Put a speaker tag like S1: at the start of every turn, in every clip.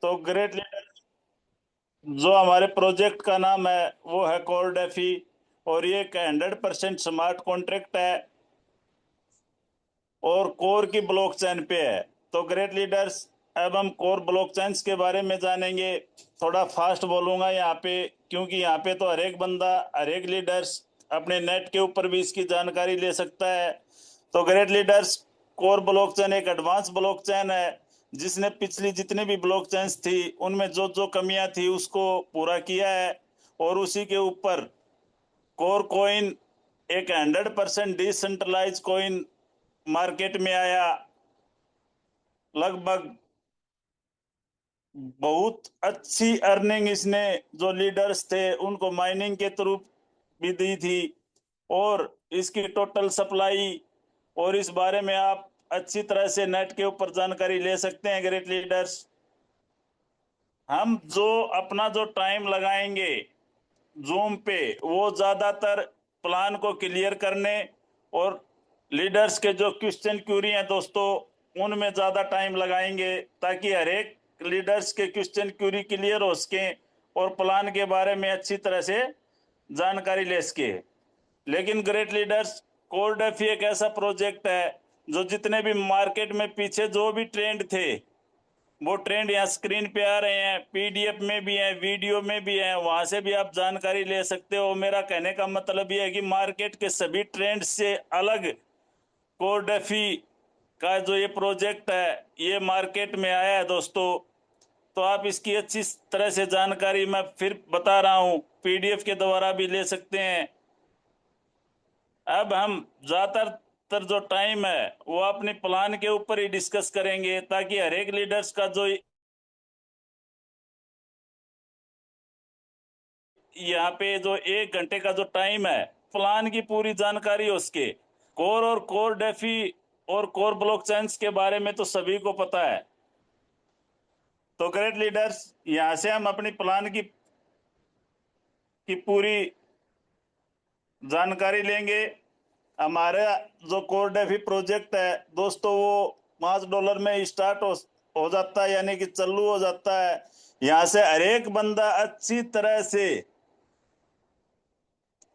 S1: तो great leader, जो हमारे प्रोजेक्ट का नाम है वो है कोर डेफी, और ये एक 100% स्मार्ट कॉन्ट्रैक्ट है और कोर की ब्लॉकचेन पे है। तो ग्रेट लीडर्स, अब हम कोर ब्लॉकचेन्स के बारे में जानेंगे। थोड़ा फास्ट बोलूंगा यहाँ पे, क्योंकि यहाँ पे तो हर एक बंदा, हर एक लीडर्स अपने नेट के ऊपर भी इसकी जानकारी ले सकता है। तो ग्रेट लीडर्स, कोर ब्लॉकचेन एक एडवांस ब्लॉकचेन है जिसने पिछली जितनी भी ब्लॉकचेन्स थी उनमें जो जो कमियां थी उसको पूरा किया है। और उसी के ऊपर कोर कॉइन, एक 100% डिसेंट्रलाइज कॉइन मार्केट में आया। लगभग बहुत अच्छी अर्निंग इसने जो लीडर्स थे उनको माइनिंग के थ्रू भी दी थी। और इसकी टोटल सप्लाई, और इस बारे में आप अच्छी तरह से नेट के ऊपर जानकारी ले सकते हैं ग्रेट लीडर्स। हम जो अपना जो टाइम लगाएंगे जूम पे, वो ज्यादातर प्लान को क्लियर करने और लीडर्स के जो क्वेश्चन क्यूरी हैं दोस्तों उनमें ज्यादा टाइम लगाएंगे, ताकि हर एक लीडर्स के क्वेश्चन क्यूरी क्लियर हो सके और प्लान के बारे में अच्छी तरह से जानकारी ले सके। लेकिन ग्रेट लीडर्स, कोर डेफी एक ऐसा प्रोजेक्ट है जो जितने भी मार्केट में पीछे जो भी ट्रेंड थे वो ट्रेंड यहाँ स्क्रीन पे आ रहे हैं, पीडीएफ में भी है, वीडियो में भी है, वहां से भी आप जानकारी ले सकते हो। मेरा कहने का मतलब ये है कि मार्केट के सभी ट्रेंड से अलग कोर डेफी का जो ये प्रोजेक्ट है ये मार्केट में आया है दोस्तों। तो आप इसकी अच्छी तरह से जानकारी मैं फिर बता रहा हूँ, पीडीएफ के द्वारा भी ले सकते हैं। अब हम ज्यादातर जो टाइम है वो अपनी प्लान के ऊपर ही डिस्कस करेंगे, ताकि हर एक लीडर्स का जो यहाँ पे जो 1 घंटे का जो टाइम है प्लान की पूरी जानकारी है उसके। कोर और कोर डेफी और कोर ब्लॉकचेन्स के बारे में तो सभी को पता है। तो ग्रेट लीडर्स, यहाँ से हम अपनी प्लान की पूरी जानकारी लेंगे। हमारा जो कोर डेफी प्रोजेक्ट है दोस्तों वो $5 में स्टार्ट हो जाता है, यानी कि चालू हो जाता है। यहाँ से हर एक बंदा अच्छी तरह से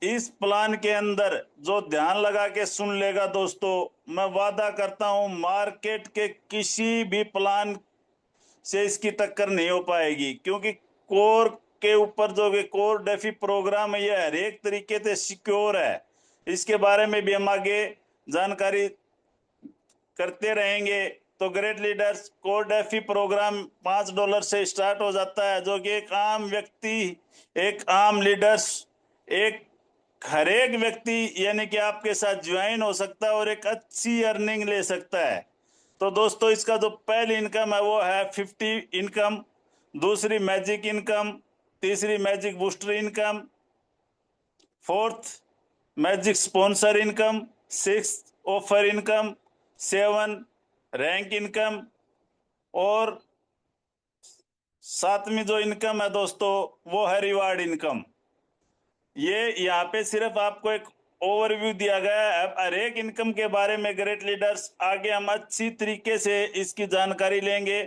S1: इस प्लान के अंदर जो ध्यान लगा के सुन लेगा दोस्तों, मैं वादा करता हूं मार्केट के किसी भी प्लान से इसकी टक्कर नहीं हो पाएगी। क्योंकि कोर के ऊपर जो कोर डेफी प्रोग्राम है ये हर एक तरीके से सिक्योर है। इसके बारे में भी हम आगे जानकारी करते रहेंगे। तो great leaders, core DeFi program $5 से स्टार्ट हो जाता है, जो कि एक आम व्यक्ति, एक आम लीडर्स, एक हर एक व्यक्ति यानी कि आपके साथ ज्वाइन हो सकता है और एक अच्छी अर्निंग ले सकता है। तो दोस्तों, इसका जो पहली इनकम है वो है 50 इनकम, दूसरी मैजिक इनकम, तीसरी magic booster income, fourth magic sponsor income, six offer income, seven rank income, और सातवीं जो इनकम है दोस्तों वो है रिवार्ड इनकम। ये यहाँ पे सिर्फ आपको एक ओवरव्यू दिया गया है। अब हर एक इनकम के बारे में ग्रेट लीडर्स आगे हम अच्छी तरीके से इसकी जानकारी लेंगे।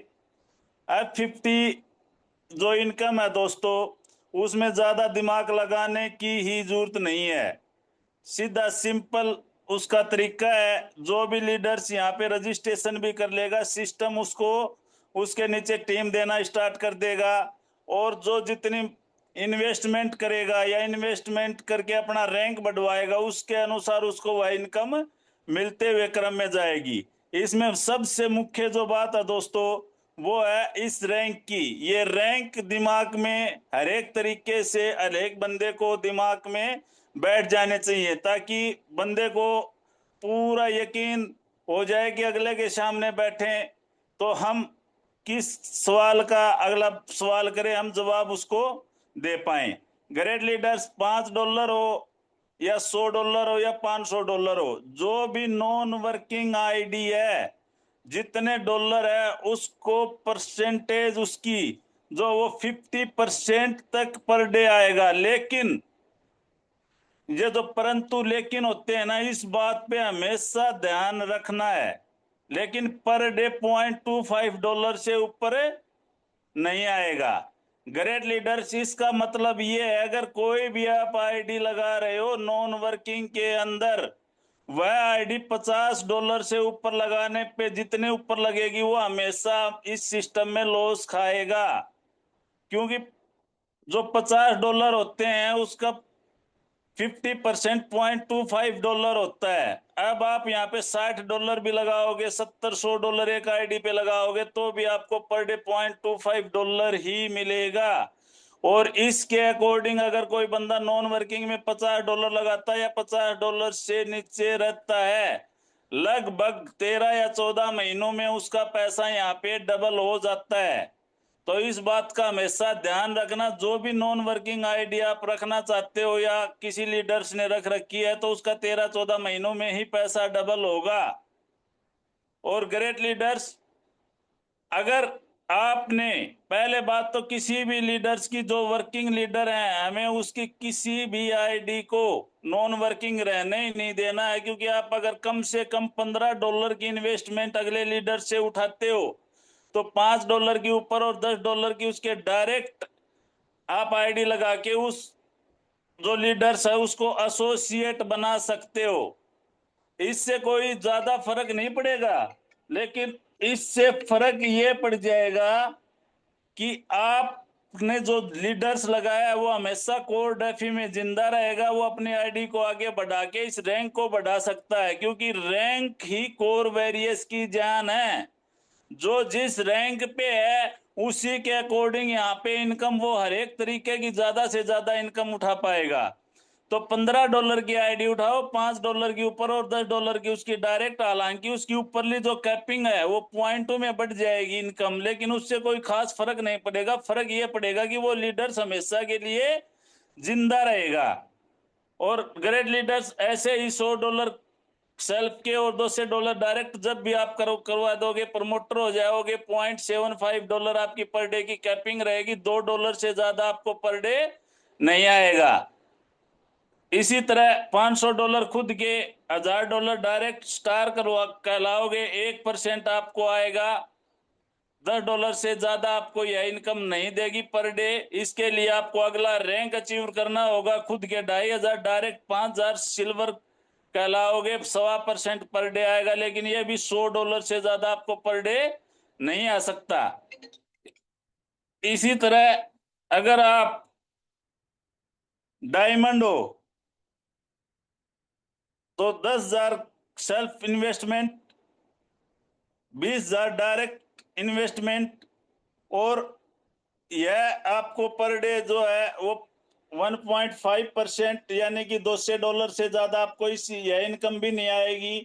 S1: अब 50 जो इनकम है दोस्तों उसमें ज्यादा दिमाग लगाने की ही जरूरत नहीं है, सीधा सिंपल उसका तरीका है। जो भी लीडर्स यहाँ पे रजिस्ट्रेशन भी कर लेगा, सिस्टम उसको उसके नीचे टीम देना स्टार्ट कर देगा, और जो जितनी इन्वेस्टमेंट करेगा या इन्वेस्टमेंट करके अपना रैंक बढ़वाएगा उसके अनुसार उसको वह इनकम मिलते हुए क्रम में जाएगी। इसमें सबसे मुख्य जो बात है दोस्तों वो है इस रैंक की। ये रैंक दिमाग में हर एक तरीके से हर एक बंदे को दिमाग में बैठ जाने चाहिए, ताकि बंदे को पूरा यकीन हो जाए कि अगले के सामने बैठे तो हम किस सवाल का अगला सवाल करें हम जवाब उसको दे पाए। ग्रेट लीडर्स, $5 हो या $100 हो या $500 हो, जो भी नॉन वर्किंग आईडी है जितने डॉलर है उसको परसेंटेज उसकी जो वो 50% तक पर डे आएगा। लेकिन ये जो परंतु लेकिन होते हैं ना, इस बात पे हमेशा ध्यान रखना है। लेकिन पर डे $0.25 से ऊपर नहीं आएगा। ग्रेट लीडर्स इसका मतलब ये है, अगर कोई भी आप आईडी लगा रहे हो नॉन वर्किंग के अंदर, वह आईडी $50 से ऊपर लगाने पे जितने ऊपर लगेगी वो हमेशा इस सिस्टम में लॉस खाएगा, क्योंकि जो $50 होते हैं उसका 50% $0.25 होता है। अब आप यहाँ पे $60 भी लगाओगे, 70-100 एक आईडी पे लगाओगे तो भी आपको पर डे $0.25 ही मिलेगा। और इसके अकॉर्डिंग अगर कोई बंदा नॉन वर्किंग में $50 लगाता है या $50 से नीचे रहता है, लगभग 13 या 14 महीनों में उसका पैसा यहाँ पे डबल हो जाता है। तो इस बात का हमेशा ध्यान रखना, जो भी नॉन वर्किंग आईडी आप रखना चाहते हो या किसी लीडर्स ने रख रखी है तो उसका 13-14 महीनों में ही पैसा डबल होगा। और ग्रेट लीडर्स, अगर आपने, पहले बात तो किसी भी लीडर्स की, जो वर्किंग लीडर हैं, हमें उसकी किसी भी आईडी को नॉन वर्किंग रहने ही नहीं देना है, क्योंकि आप अगर कम से कम $15 की इन्वेस्टमेंट अगले लीडर से उठाते हो तो $5 के ऊपर और $10 की उसके डायरेक्ट आप आईडी लगा के उस जो लीडर्स है उसको एसोसिएट बना सकते हो। इससे कोई ज्यादा फर्क नहीं पड़ेगा, लेकिन इससे फर्क ये पड़ जाएगा कि आपने जो लीडर्स लगाया है वो हमेशा कोर डेफी में जिंदा रहेगा। वो अपनी आईडी को आगे बढ़ा के इस रैंक को बढ़ा सकता है, क्योंकि रैंक ही कोर वेरियस की जान है। जो जिस रैंक पे है उसी के अकॉर्डिंग यहाँ पे इनकम वो हर एक तरीके की ज्यादा से ज्यादा इनकम उठा पाएगा। तो $15 की आईडी उठाओ, $5 की ऊपर और $10 की उसकी डायरेक्ट, हालांकि उसकी ऊपरली जो कैपिंग है वो पॉइंटों में बढ़ जाएगी इनकम, लेकिन उससे कोई खास फर्क नहीं पड़ेगा। फर्क ये पड़ेगा कि वो लीडर्स हमेशा के लिए जिंदा रहेगा। और ग्रेट लीडर्स ऐसे ही $100 सेल्फ के और $200 डायरेक्ट जब भी आप करवा दोगे, प्रमोटर हो जाओगे, $0.75 आपकी पर डे की कैपिंग रहेगी। $2 से ज्यादा आपको पर डे नहीं आएगा। इसी तरह $500 खुद के, $1000 डायरेक्ट स्टार करवा कहलाओगे, 1% आपको आएगा। $10 से ज्यादा आपको यह इनकम नहीं देगी पर डे। इसके लिए आपको अगला रैंक अचीव करना होगा, खुद के 2500 डायरेक्ट, 5000 सिल्वर कहलाओगे, 1.25% पर डे आएगा, लेकिन यह भी $100 से ज्यादा आपको पर डे नहीं आ सकता। इसी तरह अगर आप डायमंड हो तो 10,000 सेल्फ इन्वेस्टमेंट, 20,000 डायरेक्ट इन्वेस्टमेंट, और यह आपको पर डे जो है वो 1.5% यानी कि $200 से ज्यादा आपको इस यह इनकम भी नहीं आएगी।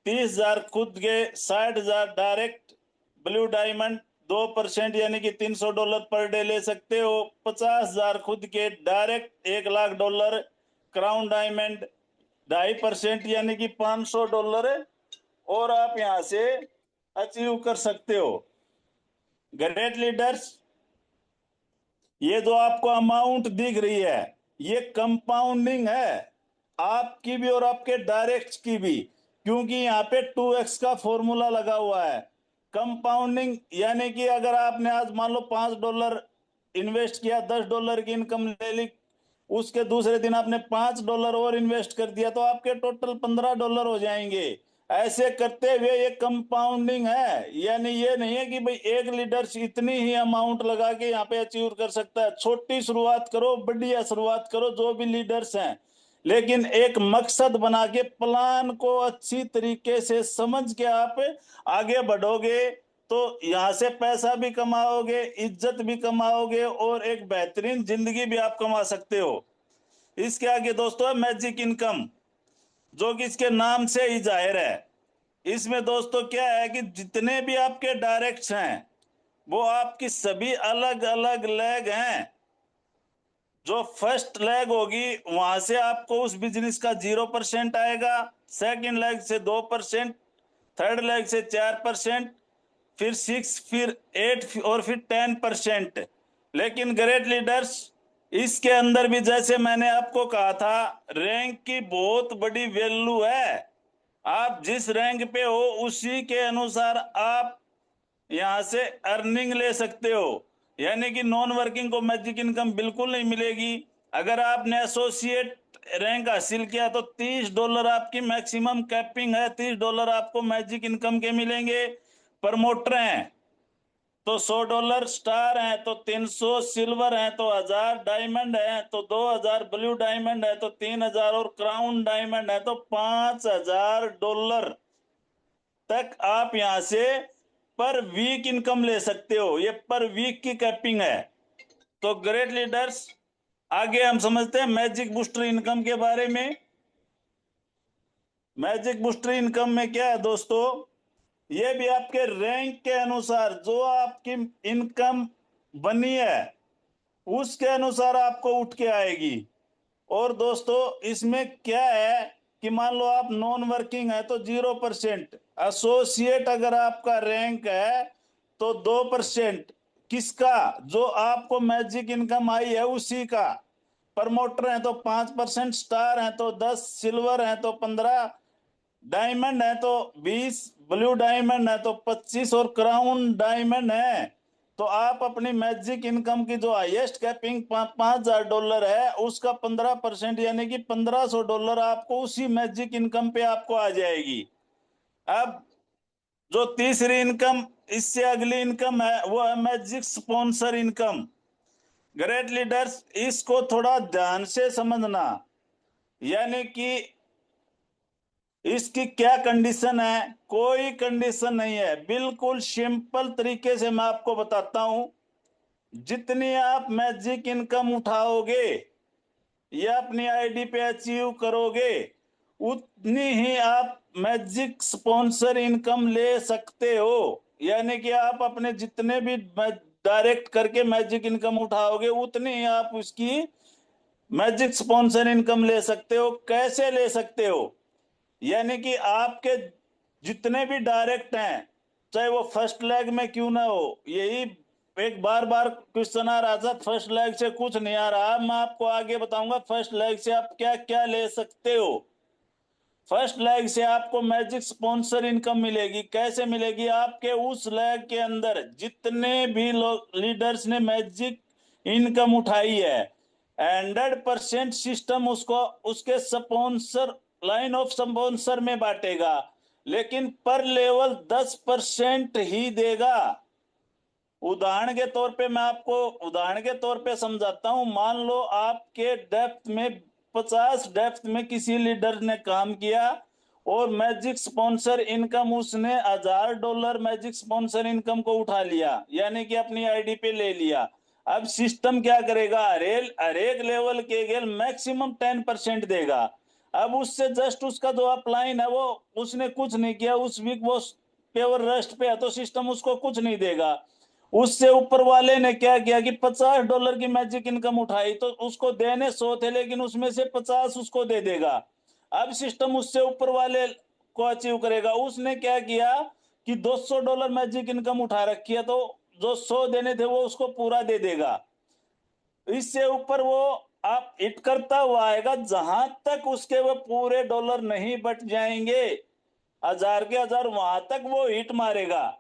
S1: 30,000 खुद के, 60,000 डायरेक्ट ब्लू डायमंड, 2% यानी कि $300 पर डे ले सकते हो। 50,000 खुद के डायरेक्ट, $1,00,000 क्राउन डायमंड, 2.5% यानी कि $500 और आप यहां से अचीव कर सकते हो। ग्रेट लीडर्स, ये जो आपको अमाउंट दिख रही है ये कंपाउंडिंग है, आपकी भी और आपके डायरेक्ट की भी, क्योंकि यहाँ पे 2x का फॉर्मूला लगा हुआ है। कंपाउंडिंग यानी कि अगर आपने आज मान लो $5 इन्वेस्ट किया, $10 की इनकम ले ली, उसके दूसरे दिन आपने $5 और इन्वेस्ट कर दिया तो आपके टोटल $15 हो जाएंगे। ऐसे करते हुए ये कंपाउंडिंग है, यानी ये नहीं है कि भाई एक लीडर इतनी ही अमाउंट लगा के यहाँ पे अचीव कर सकता है। छोटी शुरुआत करो, बढ़िया शुरुआत करो, जो भी लीडर्स हैं, लेकिन एक मकसद बना के प्लान को अच्छी तरीके से समझ के आप आगे बढ़ोगे तो यहाँ से पैसा भी कमाओगे, इज्जत भी कमाओगे और एक बेहतरीन जिंदगी भी आप कमा सकते हो। इसके आगे दोस्तों है मैजिक इनकम, जो कि इसके नाम से ही जाहिर है। इसमें दोस्तों क्या है कि जितने भी आपके डायरेक्ट्स हैं वो आपकी सभी अलग अलग लेग हैं। जो फर्स्ट लेग होगी वहां से आपको उस बिजनेस का 0% आएगा, सेकंड लेग से 2%, थर्ड लेग से 4%, फिर 6, फिर 8 और फिर 10%। लेकिन ग्रेट लीडर्स, इसके अंदर भी जैसे मैंने आपको कहा था, रैंक की बहुत बड़ी वैल्यू है। आप जिस रैंक पे हो उसी के अनुसार आप यहां से अर्निंग ले सकते हो, यानी कि नॉन वर्किंग को मैजिक इनकम बिल्कुल नहीं मिलेगी। अगर आपने एसोसिएट रैंक हासिल किया तो $30 आपकी मैक्सिमम कैपिंग है, $30 आपको मैजिक इनकम के मिलेंगे। प्रमोटर हैं तो $100, स्टार हैं तो 300, सिल्वर हैं तो 1000, डायमंड हैं तो 2000, ब्लू डायमंड है तो 3000 और क्राउन डायमंड है तो $5000 तक आप यहां से पर वीक इनकम ले सकते हो। ये पर वीक की कैपिंग है। तो ग्रेट लीडर्स, आगे हम समझते हैं मैजिक बूस्टर इनकम के बारे में। मैजिक बूस्टर इनकम में क्या है दोस्तों, ये भी आपके रैंक के अनुसार जो आपकी इनकम बनी है उसके अनुसार आपको उठ के आएगी। और दोस्तों इसमें क्या है कि मान लो आप नॉन वर्किंग है तो 0%, एसोसिएट अगर आपका रैंक है तो 2%, किसका, जो आपको मैजिक इनकम आई है उसी का। प्रमोटर है तो 5%, स्टार है तो 10, सिल्वर है तो 15, डायमंड है तो 20, ब्लू डायमंड है तो 25 और क्राउन डायमंड है तो आप अपनी मैजिक इनकम की जो हाईएस्ट कैपिंग $5000 है उसका 15% यानी कि $1500 आपको उसी मैजिक इनकम पे आपको आ जाएगी। अब जो तीसरी इनकम, इससे अगली इनकम है वो है magic sponsor income. Great leaders, इसको थोड़ा ध्यान से समझना, यानी कि इसकी क्या कंडीशन है। कोई कंडीशन नहीं है, बिल्कुल सिंपल तरीके से मैं आपको बताता हूं। जितनी आप मैजिक इनकम उठाओगे या अपनी आईडी पे अचीव करोगे उतनी ही आप मैजिक स्पॉन्सर इनकम ले सकते हो। यानी कि आप अपने जितने भी डायरेक्ट करके मैजिक इनकम उठाओगे उतनी ही आप उसकी मैजिक स्पॉन्सर इनकम ले सकते हो। कैसे ले सकते हो, यानी कि आपके जितने भी डायरेक्ट हैं चाहे वो फर्स्ट लेग में क्यों ना हो, यही एक बार बार क्वेश्चन आ रहा था फर्स्ट लेग से कुछ नहीं आ रहा, मैं आपको आगे बताऊंगा फर्स्ट लेग से आप क्या क्या ले सकते हो। फर्स्ट लेग से आपको मैजिक स्पॉन्सर इनकम मिलेगी। कैसे मिलेगी, आपके उस लेग के अंदर जितने भी लोग लीडर्स ने मैजिक इनकम उठाई है 100% सिस्टम उसको उसके स्पॉन्सर लाइन ऑफ स्पॉन्सर में बांटेगा, लेकिन पर लेवल 10% ही देगा। उदाहरण के तौर पे मैं आपको उदाहरण के तौर पे समझाता हूं। मान लो आपके डेप्थ में 50 डेप्थ में किसी लीडर ने काम किया और मैजिक स्पॉन्सर इनकम उसने $1000 मैजिक स्पॉन्सर इनकम को उठा लिया, यानी कि अपनी आईडी पे ले लिया। अब सिस्टम क्या करेगा, हर एक लेवल के गेल मैक्सिमम 10% देगा। अब उससे जस्ट उसका जो अपलाइन है वो उसने कुछ नहीं किया, उस वीक वो पेवर रेस्ट पे है तो सिस्टम उसको कुछ नहीं देगा। उससे ऊपर वाले ने क्या किया कि $50 की मैजिक इनकम उठाई तो उसको देने 100 थे लेकिन उसमें से 50 उसको दे देगा। अब सिस्टम उससे ऊपर वाले को अचीव करेगा। उसने क्या किया कि $200 मैजिक इनकम उठा रखी है तो जो 100 देने थे वो उसको पूरा दे देगा। इससे ऊपर वो आप हिट करता हुआ आएगा जहां तक उसके वो पूरे डॉलर नहीं बट जाएंगे, 1000 के 1000 वहां तक वो हिट मारेगा,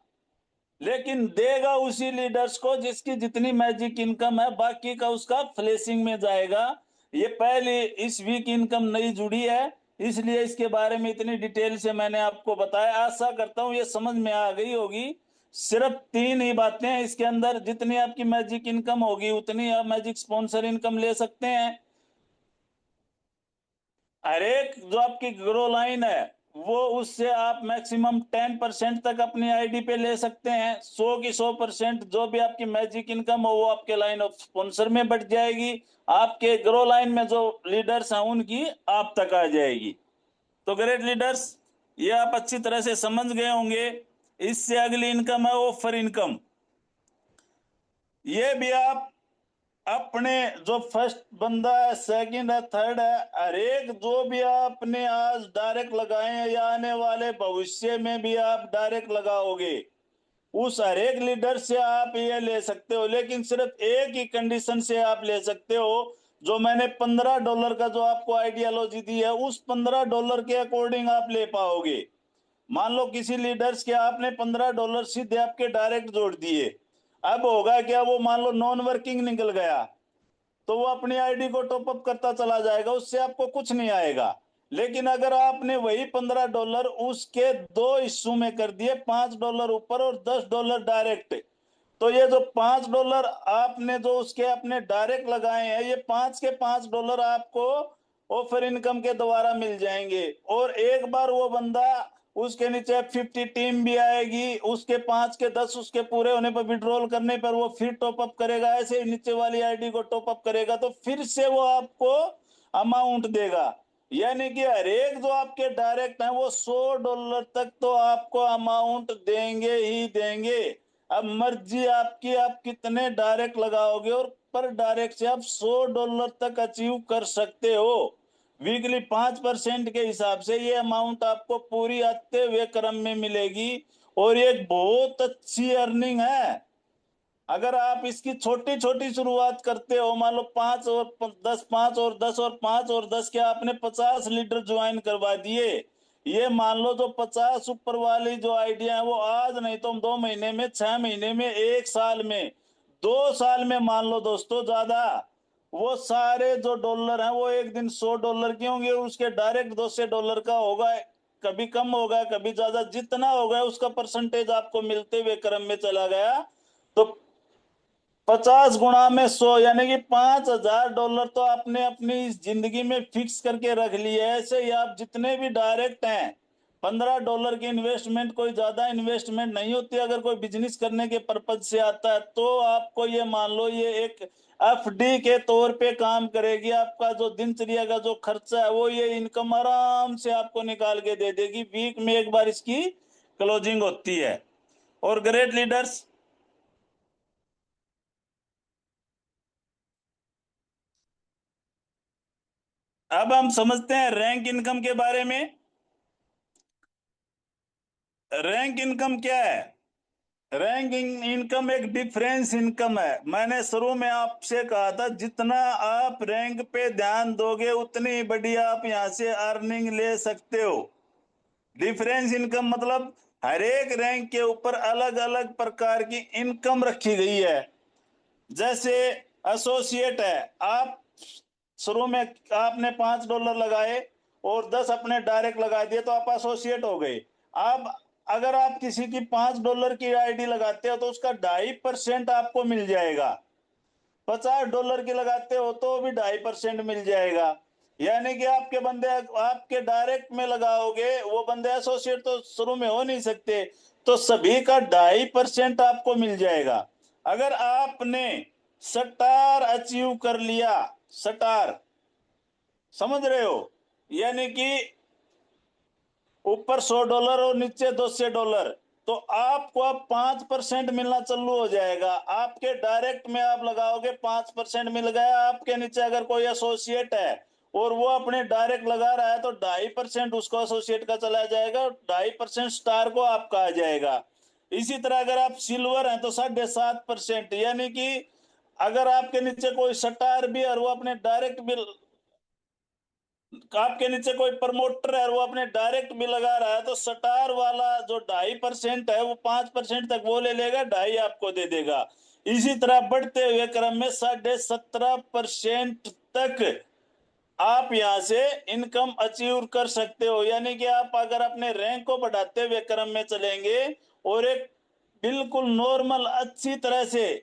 S1: लेकिन देगा उसी लीडर्स को जिसकी जितनी मैजिक इनकम है, बाकी का उसका फ्लेशिंग में जाएगा। ये पहली इस वीक इनकम नई जुड़ी है इसलिए इसके बारे में इतनी डिटेल से मैंने आपको बताया। आशा करता हूं ये समझ में आ गई होगी। सिर्फ 3 ही बातें हैं इसके अंदर, जितनी आपकी मैजिक इनकम होगी उतनी आप मैजिक स्पॉन्सर इनकम ले सकते हैं। हर एक जो आपकी ग्रो लाइन है वो उससे आप मैक्सिमम 10% तक अपनी आईडी पे ले सकते हैं। 100 की 100% जो भी आपकी मैजिक इनकम हो वो आपके लाइन ऑफ स्पॉन्सर में बढ़ जाएगी, आपके ग्रो लाइन में जो लीडर्स हैं उनकी आप तक आ जाएगी। तो ग्रेट लीडर्स, ये आप अच्छी तरह से समझ गए होंगे। इससे अगली इनकम है ऑफर इनकम। ये भी आप अपने जो फर्स्ट बंदा है, सेकंड है, थर्ड है, हर एक जो भी आपने आज डायरेक्ट लगाए हैं या आने वाले भविष्य में भी आप डायरेक्ट लगाओगे उस हर एक लीडर से आप ये ले सकते हो, लेकिन सिर्फ एक ही कंडीशन से आप ले सकते हो। जो मैंने $15 का जो आपको आइडियोलॉजी दी है उस $15 के अकॉर्डिंग आप ले पाओगे। मान लो किसी लीडर्स के आपने $15 सीधे आपके डायरेक्ट जोड़ दिए, अब होगा क्या, वो मान लो नॉन वर्किंग निकल गया तो वो अपनी आईडी को टॉपअप करता चला जाएगा, उससे आपको कुछ नहीं आएगा। लेकिन अगर आपने वही $15 उसके दो हिस्सों में कर दिए, $5 ऊपर और $10 डायरेक्ट, तो ये जो $5 आपने जो उसके अपने डायरेक्ट लगाए हैं, ये 5 के $5 आपको ऑफर इनकम के द्वारा मिल जाएंगे। और एक बार वो बंदा, उसके नीचे 50 टीम भी आएगी, उसके 5 के 10 उसके पूरे होने पर विड्रॉल करने पर वो फिर टॉपअप करेगा, ऐसे ही नीचे वाली आईडी को टॉपअप करेगा तो फिर से वो आपको अमाउंट देगा। यानी कि हर एक जो आपके डायरेक्ट हैं वो $100 तक तो आपको अमाउंट देंगे ही देंगे। अब मर्जी आपकी, आप कितने डायरेक्ट लगाओगे, और पर डायरेक्ट से आप $100 तक अचीव कर सकते हो। वीकली 5% के हिसाब से ये अमाउंट आपको पूरी आते हुए क्रम में मिलेगी, और ये बहुत अच्छी अर्निंग है। अगर आप इसकी छोटी छोटी शुरुआत करते हो, मान लो 5 और 10, 5 और 10 और 5 और 10 के आपने 50 लीटर ज्वाइन करवा दिए, ये मान लो जो 50 ऊपर वाली जो आइडिया है वो आज नहीं तो 2 महीने में, 6 महीने में, 1 साल में, 2 साल में, मान लो दोस्तों ज्यादा, वो सारे जो डॉलर हैं वो एक दिन $100 के होंगे, उसके डायरेक्ट $200 का होगा, कभी कम होगा कभी ज्यादा, जितना होगा उसका परसेंटेज आपको मिलते हुए क्रम में चला गया। तो 50 गुणा में 100 यानी कि $5,000 तो आपने अपनी इस जिंदगी में फिक्स करके रख लिया है। ऐसे ही आप जितने भी डायरेक्ट हैं, $15 की इन्वेस्टमेंट कोई ज्यादा इन्वेस्टमेंट नहीं होती, अगर कोई बिजनेस करने के पर्पज से आता है तो आपको ये मान लो ये एक एफडी के तौर पे काम करेगी। आपका जो दिनचर्या का जो खर्चा है वो ये इनकम आराम से आपको निकाल के दे देगी। वीक में एक बार इसकी क्लोजिंग होती है। और ग्रेट लीडर्स, अब हम समझते हैं रैंक इनकम के बारे में। रैंक इनकम क्या है? रैंक इनकम एक डिफरेंस इनकम है। मैंने शुरू में आपसे कहा था जितना आप रैंक पे ध्यान दोगे उतनी बड़ी आप यहां से अर्निंग ले सकते हो। डिफरेंस इनकम मतलब हर एक रैंक के ऊपर अलग अलग प्रकार की इनकम रखी गई है। जैसे एसोसिएट है, आप शुरू में आपने $5 लगाए और 10 अपने डायरेक्ट लगा दिए तो आप एसोसिएट हो गए। अब अगर आप किसी की $5 की आईडी लगाते हो तो उसका 2.5% आपको मिल जाएगा। $50 की लगाते हो तो भी 2.5% मिल जाएगा। यानी कि आपके बंदे आपके डायरेक्ट में लगाओगे, वो बंदे एसोसिएट तो शुरू में हो नहीं सकते, तो सभी का 2.5% आपको मिल जाएगा। अगर आपने स्टार अचीव कर लिया, स्टार समझ रहे हो, यानी कि ऊपर $100 और नीचे $200, तो आपको अब 5% मिलना चालू हो जाएगा। आपके डायरेक्ट में आप लगाओगे 5% मिल गया। आपके नीचे अगर कोई एसोसिएट है और वो अपने डायरेक्ट लगा रहा है तो 2.5% उसको एसोसिएट का चला जाएगा और 2.5% स्टार को आपका आ जाएगा। इसी तरह अगर आप सिल्वर हैं तो 7.5%, यानी कि अगर आपके नीचे कोई स्टार भी और वो अपने डायरेक्ट भी, आपके नीचे कोई प्रमोटर है और वो अपने डायरेक्ट भी लगा रहा है, तो स्टार वाला जो 2.5% है वो 5% तक वो ले लेगा, 2.5 आपको दे देगा। इसी तरह बढ़ते हुए क्रम में 17.5% तक आप यहां से इनकम अचीव कर सकते हो। यानी कि आप अगर अपने रैंक को बढ़ाते हुए क्रम में चलेंगे और एक बिल्कुल नॉर्मल अच्छी तरह से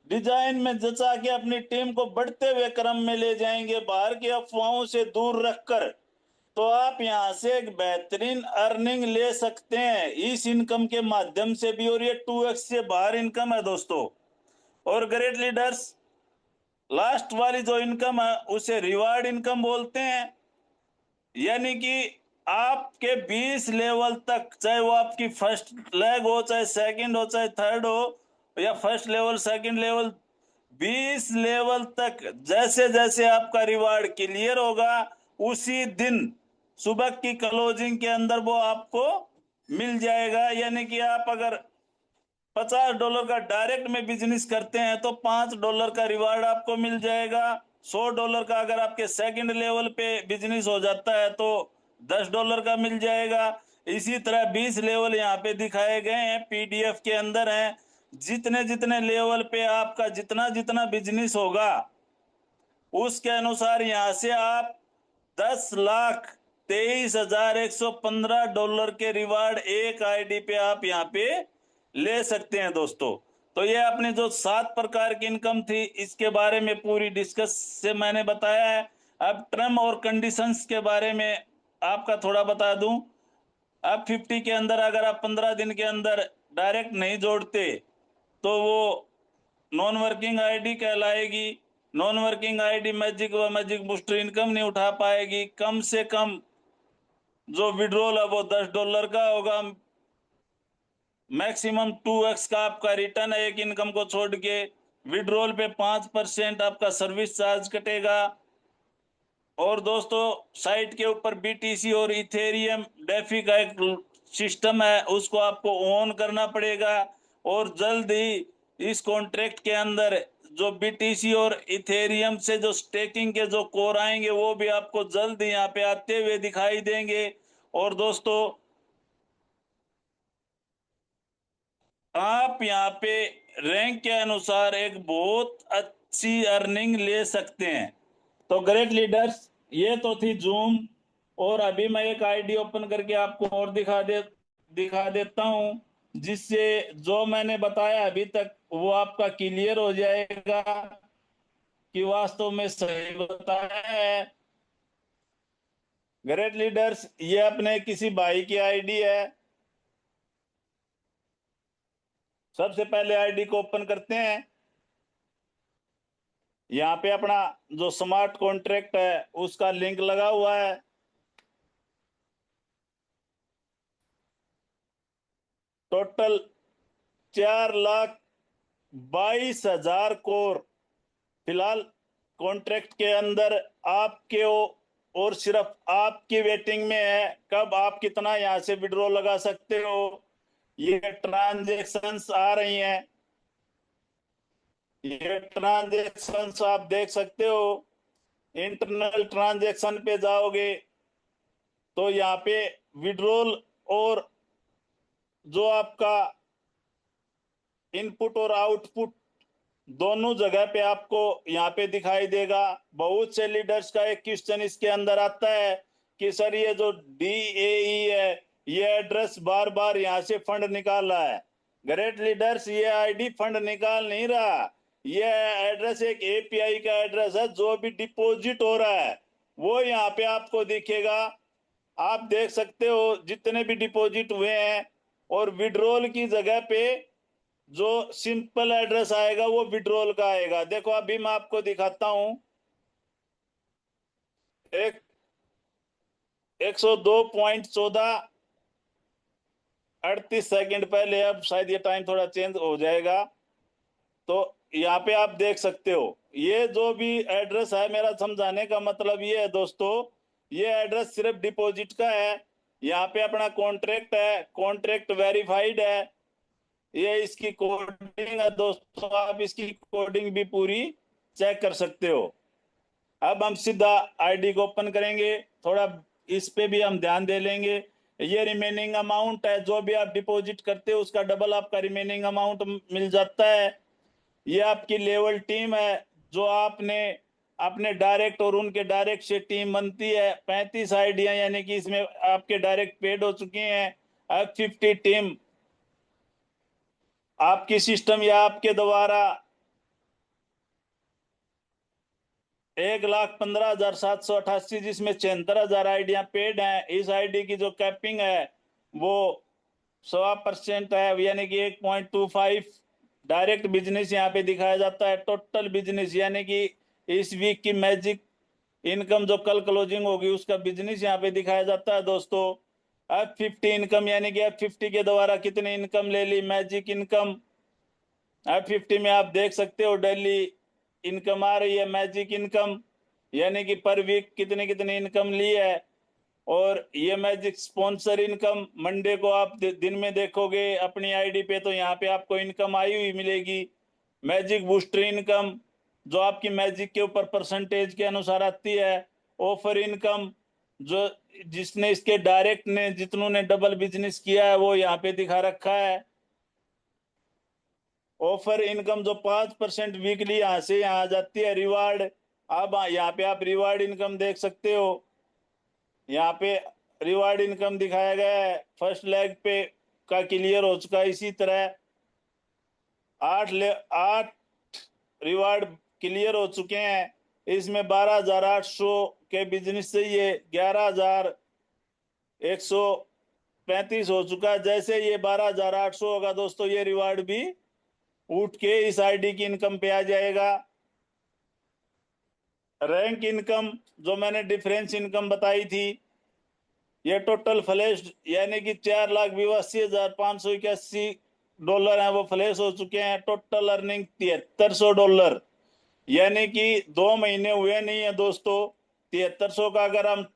S1: डिजाइन में जचा के अपनी टीम को बढ़ते हुए क्रम में ले जाएंगे, बाहर की अफवाहों से दूर रखकर, तो आप यहां से एक बेहतरीन अर्निंग ले सकते हैं इस इनकम के माध्यम से भी। और ये 2x से बाहर इनकम है दोस्तों। और ग्रेट लीडर्स, लास्ट वाली जो इनकम है उसे रिवार्ड इनकम बोलते हैं। यानी कि आपके 20 लेवल तक, चाहे वो आपकी फर्स्ट लेग हो, चाहे सेकंड हो, चाहे थर्ड हो, या first level second level, 20 level तक जैसे जैसे आपका रिवार्ड क्लियर होगा उसी दिन सुबह की क्लोजिंग के अंदर वो आपको मिल जाएगा। यानी कि आप अगर $50 का डायरेक्ट में बिजनेस करते हैं तो $5 का रिवार्ड आपको मिल जाएगा। $100 का अगर आपके सेकंड लेवल पे बिजनेस हो जाता है तो $10 का मिल जाएगा। इसी तरह 20 लेवल यहाँ पे दिखाए गए हैं, पीडीएफ के अंदर हैं। जितने जितने लेवल पे आपका जितना जितना बिजनेस होगा उसके अनुसार यहाँ से आप 10,23,115 के रिवार्ड एक आईडी पे आप यहाँ पे ले सकते हैं दोस्तों। तो ये अपनी जो 7 प्रकार की इनकम थी इसके बारे में पूरी डिस्कस से मैंने बताया है। अब टर्म और कंडीशंस के बारे में आपका थोड़ा बता दूं। अब 50 के अंदर अगर आप 15 दिन के अंदर डायरेक्ट नहीं जोड़ते तो वो नॉन वर्किंग आईडी कहलाएगी। नॉन वर्किंग आईडी मैजिक व मैजिक बूस्टर इनकम नहीं उठा पाएगी। कम से कम जो विड्रॉल है वो $10 का होगा। मैक्सिमम 2x का आपका रिटर्न है एक इनकम को छोड़ के। विड्रॉल पे 5% आपका सर्विस चार्ज कटेगा। और दोस्तों साइट के ऊपर बीटीसी और इथेरियम डेफी का एक सिस्टम है, उसको आपको ऑन करना पड़ेगा। और जल्द ही इस कॉन्ट्रैक्ट के अंदर जो बीटीसी और इथेरियम से जो स्टेकिंग के जो कोर आएंगे वो भी आपको जल्द यहाँ पे आते हुए दिखाई देंगे। और दोस्तों आप यहाँ पे रैंक के अनुसार एक बहुत अच्छी अर्निंग ले सकते हैं। तो ग्रेट लीडर्स, ये तो थी जूम। और अभी मैं एक आईडी ओपन करके आपको और दिखा देता हूँ, जिससे जो मैंने बताया अभी तक वो आपका क्लियर हो जाएगा कि वास्तव में सही बताया है। ग्रेट लीडर्स, ये अपने किसी भाई की आईडी है। सबसे पहले आईडी को ओपन करते हैं। यहाँ पे अपना जो स्मार्ट कॉन्ट्रैक्ट है उसका लिंक लगा हुआ है। टोटल 4,22,000 कोर फिलहाल कॉन्ट्रैक्ट के अंदर आपके और सिर्फ आपकी वेटिंग में है। कब आप कितना यहाँ से विड्रॉ लगा सकते हो, ये ट्रांजेक्शन्स आ रही हैं। ये ट्रांजेक्शन्स आप देख सकते हो। इंटरनल ट्रांजेक्शन पे जाओगे तो यहाँ पे विड्रॉल और जो आपका इनपुट और आउटपुट दोनों जगह पे आपको यहाँ पे दिखाई देगा। बहुत से लीडर्स का एक क्वेश्चन इसके अंदर आता है कि सर ये जो DAE है ये एड्रेस बार बार यहाँ से फंड निकाल रहा है। ग्रेट लीडर्स, ये आईडी फंड निकाल नहीं रहा। ये एड्रेस एक API का एड्रेस है। जो भी डिपॉजिट हो रहा है वो यहाँ पे आपको दिखेगा। आप देख सकते हो जितने भी डिपॉजिट हुए हैं। और विड्रॉल की जगह पे जो सिंपल एड्रेस आएगा वो विड्रॉल का आएगा। देखो अभी मैं आपको दिखाता हूं। एक 102.14 38 सेकंड पहले, अब शायद ये टाइम थोड़ा चेंज हो जाएगा। तो यहाँ पे आप देख सकते हो ये जो भी एड्रेस है, मेरा समझाने का मतलब ये है दोस्तों, ये एड्रेस सिर्फ डिपॉजिट का है। यहाँ पे अपना कॉन्ट्रैक्ट है, कॉन्ट्रैक्ट वेरीफाइड है। ये इसकी कोडिंग है दोस्तों, आप इसकी कोडिंग भी पूरी चेक कर सकते हो। अब हम सीधा आईडी को ओपन करेंगे, थोड़ा इस पे भी हम ध्यान दे लेंगे। ये रिमेनिंग अमाउंट है, जो भी आप डिपॉजिट करते हो उसका डबल आपका रिमेनिंग अमाउंट मिल जाता है। ये आपकी लेवल टीम है, जो आपने अपने डायरेक्ट और उनके डायरेक्ट से टीम बनती है। 35 आईडियां यानी कि इसमें आपके डायरेक्ट पेड हो चुकी हैं। अब 50 टीम आपकी सिस्टम या आपके द्वारा 1,15,788, जिसमें 76,000 आईडियां पेड हैं। इस आईडी की जो कैपिंग है वो 100% है, यानी कि 1.25 डायरेक्ट बिजनेस यहाँ पे दिखाया जाता है। टोटल बिजनेस यानी कि इस वीक की मैजिक इनकम जो कल क्लोजिंग होगी उसका बिजनेस यहाँ पे दिखाया जाता है दोस्तों। F50 इनकम यानी कि F50 के द्वारा कितनी इनकम ले ली मैजिक इनकम। F50 में आप देख सकते हो डेली इनकम आ रही है मैजिक इनकम, यानी कि पर वीक कितनी कितनी इनकम ली है। और ये मैजिक स्पॉन्सर इनकम मंडे को आप दिन में देखोगे अपनी आईडी पे तो यहाँ पे आपको इनकम आई हुई मिलेगी। मैजिक बूस्टर इनकम जो आपकी मैजिक के ऊपर परसेंटेज के अनुसार आती है। ऑफर इनकम जो जिसने इसके डायरेक्ट ने जितनों ने डबल बिजनेस किया है वो यहाँ पे दिखा रखा है। ऑफर इनकम जो 5% वीकली यहाँ से यहाँ आ जाती है। रिवार्ड, अब यहाँ पे आप रिवार्ड इनकम देख सकते हो। यहाँ पे रिवार्ड इनकम दिखाया गया है। फर्स्ट लेग पे का क्लियर हो चुका है। इसी तरह 8 रिवार्ड क्लियर हो चुके हैं। इसमें 12,800 के बिजनेस से ये 11,135 हो चुका है। जैसे ये 12,800 होगा दोस्तों, ये रिवार्ड भी उठ के इस आईडी की इनकम पे आ जाएगा। रैंक इनकम जो मैंने डिफरेंस इनकम बताई थी, ये टोटल फ्लैश यानी कि 4,82,581 डॉलर है वो फ्लैश हो चुके हैं। टोटल अर्निंग $7,300, यानी कि 2 महीने हुए नहीं है दोस्तों। 7,300 का अगर हम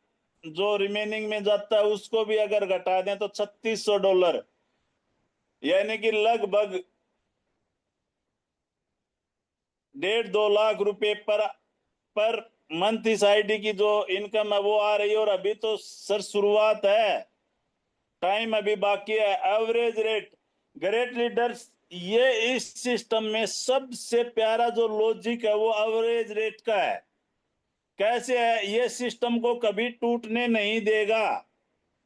S1: जो रिमेनिंग में जाता है उसको भी अगर घटा दें तो $3,600, यानी कि लगभग 1.5-2 लाख रुपए पर मंथ इस आईडी की जो इनकम है वो आ रही है। और अभी तो सर शुरुआत है, टाइम अभी बाकी है। एवरेज रेट ग्रेट लीडर्स, ये इस सिस्टम में सबसे प्यारा जो लॉजिक है वो एवरेज रेट का है। कैसे है, ये सिस्टम को कभी टूटने नहीं देगा,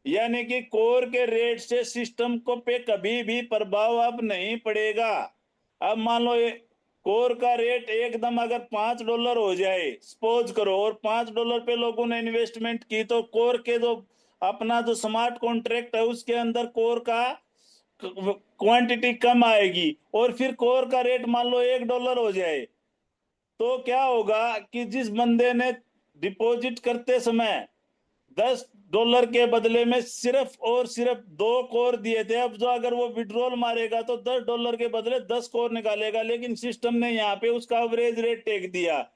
S1: यानी कि कोर के रेट से सिस्टम को पे कभी भी प्रभाव अब नहीं पड़ेगा। अब मान लो ये कोर का रेट एकदम अगर $5 हो जाए, सपोज करो, और $5 पे लोगों ने इन्वेस्टमेंट की, तो कोर के जो अपना जो स्मार्ट कॉन्ट्रैक्ट है उसके अंदर कोर का क्वांटिटी कम आएगी। और फिर कोर का रेट मान लो $1 हो जाए, तो क्या होगा कि जिस बंदे ने डिपॉजिट करते समय $10 के बदले में सिर्फ और सिर्फ 2 कोर दिए थे, अब जो अगर वो विड्रॉल मारेगा तो $10 के बदले 10 कोर निकालेगा, लेकिन सिस्टम ने यहाँ पे उसका एवरेज रेट टेक दिया।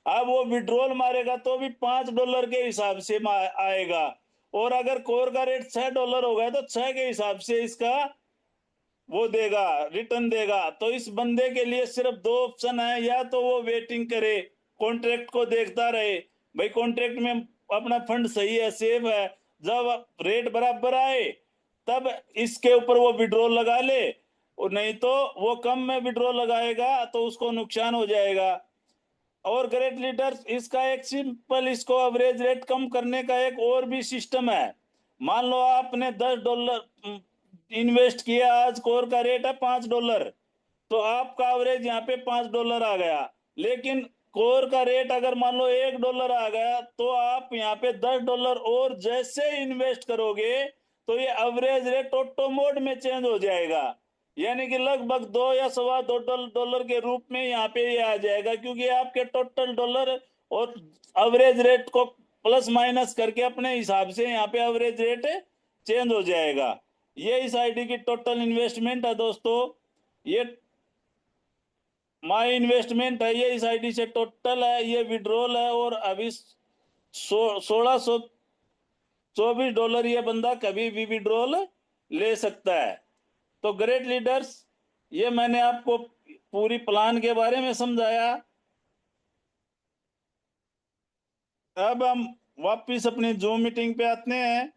S1: अब वो विड्रॉल मारेगा तो भी $5 के हिसाब से आएगा। और अगर कोर का रेट $6 होगा तो 6 के हिसाब से इसका वो देगा, रिटर्न देगा। तो इस बंदे के लिए सिर्फ 2 ऑप्शन है, या तो वो वेटिंग करे, कॉन्ट्रैक्ट को देखता रहे, भाई कॉन्ट्रैक्ट में अपना फंड सही है, सेफ है, जब रेट बराबर आए तब इसके ऊपर वो विड्रॉल लगा ले। और नहीं तो वो कम में विड्रॉल लगाएगा तो उसको नुकसान हो जाएगा। और ग्रेट लीडर्स, इसका एक सिंपल, इसको एवरेज रेट कम करने का एक और भी सिस्टम है। मान लो आपने $10 इन्वेस्ट किया, आज कोर का रेट है $5, तो आपका एवरेज यहाँ पे $5 आ गया। लेकिन कोर का रेट अगर मान लो $1 आ गया, तो आप यहाँ पे $10 और जैसे इन्वेस्ट करोगे तो ये एवरेज रेट ऑटो मोड में चेंज हो जाएगा, यानी कि लगभग 2 या $2.25 के रूप में यहाँ पे ये आ जाएगा, क्योंकि आपके टोटल डॉलर और एवरेज रेट को प्लस माइनस करके अपने हिसाब से यहाँ पे एवरेज रेट चेंज हो जाएगा। ये इस आईडी की टोटल इन्वेस्टमेंट है दोस्तों। ये माई इन्वेस्टमेंट है, ये इस आईडी से टोटल है। ये विड्रॉल है, और अभी $1,624 ये बंदा कभी भी विड्रॉल ले सकता है। तो ग्रेट लीडर्स, ये मैंने आपको पूरी प्लान के बारे में समझाया। अब हम वापिस अपनी जूम मीटिंग पे आते हैं।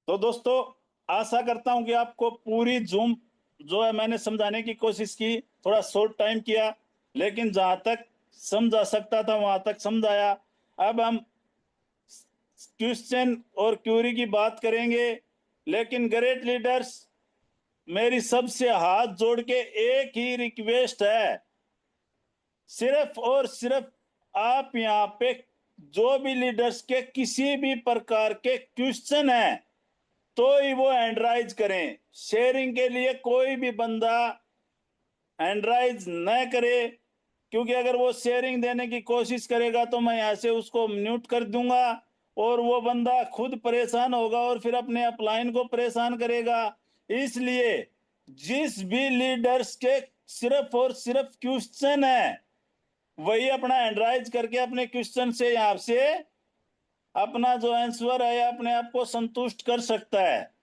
S1: तो दोस्तों, आशा करता हूं कि आपको पूरी जूम जो है मैंने समझाने की कोशिश की। थोड़ा शॉर्ट टाइम किया, लेकिन जहां तक समझा सकता था वहां तक समझाया। अब हम क्वेश्चन और क्यूरी की बात करेंगे। लेकिन ग्रेट लीडर्स, मेरी सबसे हाथ जोड़ के एक ही रिक्वेस्ट है, सिर्फ और सिर्फ आप यहाँ पे जो भी लीडर्स के किसी भी प्रकार के क्वेश्चन है तो ही वो हैंड राइज करें। शेयरिंग के लिए कोई भी बंदा एंड्राइज न करे, क्योंकि अगर वो शेयरिंग देने की कोशिश करेगा तो मैं यहाँ से उसको म्यूट कर दूंगा और वो बंदा खुद परेशान होगा और फिर अपने अपलाइन को परेशान करेगा। इसलिए जिस भी लीडर्स के सिर्फ और सिर्फ क्वेश्चन है वही अपना एंड्राइज करके अपने क्वेश्चन से यहाँ से अपना जो आंसर है अपने आप को संतुष्ट कर सकता है।